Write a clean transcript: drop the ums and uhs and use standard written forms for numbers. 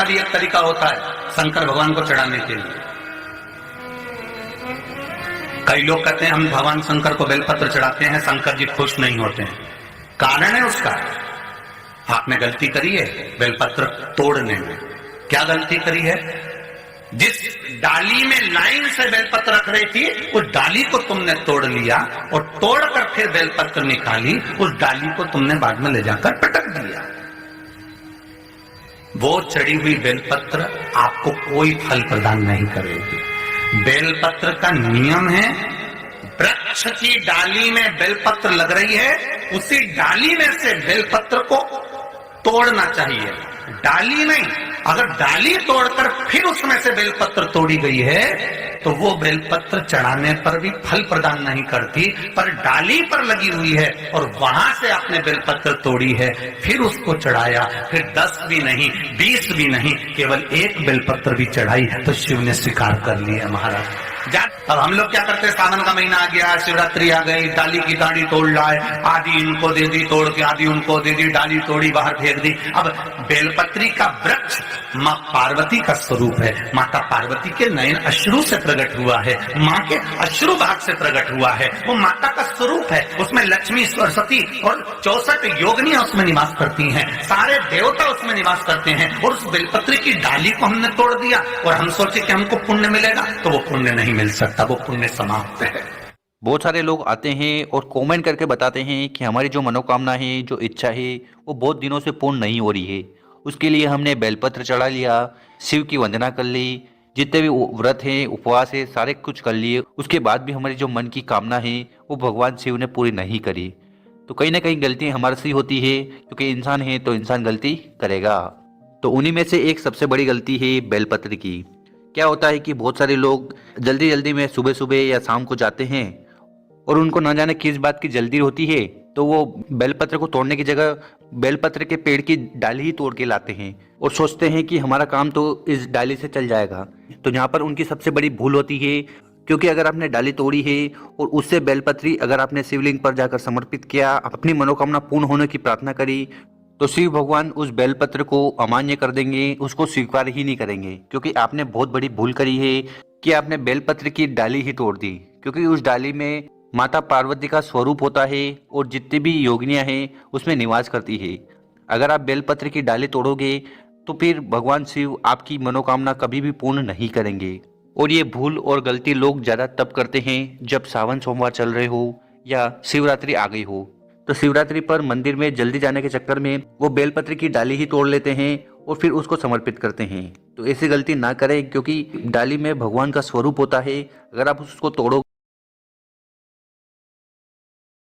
का भी एक तरीका होता है शंकर भगवान को चढ़ाने के लिए। कई लोग कहते हैं हम भगवान शंकर को बेलपत्र चढ़ाते हैं, शंकर जी खुश नहीं होते हैं। कारण है उसका, आपने गलती करी है बेलपत्र तोड़ने में। क्या गलती करी है? जिस डाली में लाइन से बेलपत्र रख रही थी उस डाली को तुमने तोड़ लिया और तोड़कर फिर बेलपत्र निकाली, उस डाली को तुमने बाद में ले जाकर पटक दिया। वो चढ़ी हुई बेलपत्र आपको कोई फल प्रदान नहीं करेगी। बेलपत्र का नियम है, वृक्ष की डाली में बेलपत्र लग रही है, उसी डाली में से बेलपत्र को तोड़ना चाहिए, डाली नहीं। अगर डाली तोड़कर फिर उसमें से बेलपत्र तोड़ी गई है तो वो बेलपत्र चढ़ाने पर भी फल प्रदान नहीं करती, पर डाली पर लगी हुई है और वहां से आपने बेलपत्र तोड़ी है, फिर उसको चढ़ाया, फिर 10 भी नहीं 20 भी नहीं, केवल एक बेलपत्र भी चढ़ाई तो शिव ने स्वीकार कर लिया महाराज। अब हम लोग क्या करते हैं, सावन का महीना आ गया, शिवरात्रि आ गई, डाली की डाली तोड़ लाए, आधी इनको दे दी तोड़ के, आधी उनको दे दी, डाली तोड़ी बाहर फेंक दी। अब बेलपत्री का वृक्ष माँ पार्वती का स्वरूप है, माता पार्वती के नयन अश्रु से प्रकट हुआ है, माँ के अश्रु भाग से प्रकट हुआ है, वो माता का स्वरूप है। उसमें लक्ष्मी, सरस्वती और 64 योगिनियां उसमें निवास करती हैं, सारे देवता उसमें निवास करते हैं। और उस बेलपत्री की डाली को हमने तोड़ दिया और हम सोचे कि हमको पुण्य मिलेगा, तो वो पुण्य नहीं मिल सकता, वो पुण्य समाप्त है। बहुत सारे लोग आते हैं और कमेंट करके बताते हैं कि हमारी जो मनोकामना है, जो इच्छा है, वो बहुत दिनों से पूर्ण नहीं हो रही है। उसके लिए हमने बेलपत्र चढ़ा लिया, शिव की वंदना कर ली, जितने भी व्रत हैं, उपवास है, सारे कुछ कर लिए, उसके बाद भी हमारी जो मन की कामना है वो भगवान शिव ने पूरी नहीं करी। तो कहीं ना कहीं गलती हमारे से होती है, क्योंकि इंसान है तो इंसान गलती करेगा। तो उन्हीं में से एक सबसे बड़ी गलती है बेलपत्र की। क्या होता है कि बहुत सारे लोग जल्दी जल्दी में सुबह सुबह या शाम को जाते हैं और उनको न जाने किस बात की जल्दी होती है, तो वो बेलपत्र को तोड़ने की जगह बेलपत्र के पेड़ की डाली ही तोड़ के लाते हैं और सोचते हैं कि हमारा काम तो इस डाली से चल जाएगा। तो यहाँ पर उनकी सबसे बड़ी भूल होती है, क्योंकि अगर आपने डाली तोड़ी है और उससे बेलपत्री अगर आपने शिवलिंग पर जाकर समर्पित किया, अपनी मनोकामना पूर्ण होने की प्रार्थना करी, तो शिव भगवान उस बेलपत्र को अमान्य कर देंगे, उसको स्वीकार ही नहीं करेंगे। क्योंकि आपने बहुत बड़ी भूल करी है कि आपने बेलपत्र की डाली ही तोड़ दी, क्योंकि उस डाली में माता पार्वती का स्वरूप होता है और जितनी भी योगिनियां हैं उसमें निवास करती है। अगर आप बेलपत्र की डाली तोड़ोगे तो फिर भगवान शिव आपकी मनोकामना कभी भी पूर्ण नहीं करेंगे। और ये भूल और गलती लोग ज़्यादा तब करते हैं जब सावन सोमवार चल रहे हो या शिवरात्रि आ गई हो। तो शिवरात्रि पर मंदिर में जल्दी जाने के चक्कर में वो बेलपत्र की डाली ही तोड़ लेते हैं और फिर उसको समर्पित करते हैं। तो ऐसी गलती ना करें, क्योंकि डाली में भगवान का स्वरूप होता है। अगर आप उसको तोड़ो